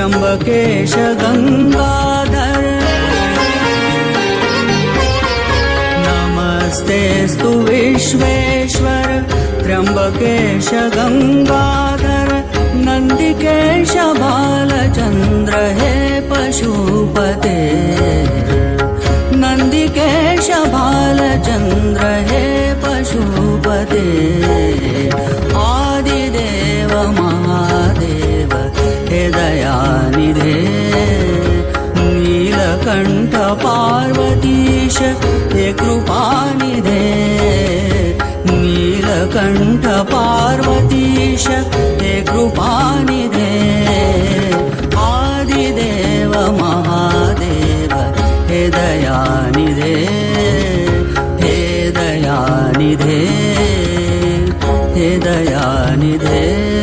त्र्यंबकेश गंगाधर नमस्तेस्तु विश्वेश्वर त्र्यंबकेश गंगाधर नंदिकेश बालचंद्र हे पशुपते नंदिकेश बालचंद्र हे पशुपते आदिदेव महादेव हे दयानिधे नीलकंठ पार्वतीश हे कृपानिधे नीलकंठ पार्वतीश हे कृपानिधे आदिदेव महादेव हे दयानिधे हे दयानिधे हे दयानिधे।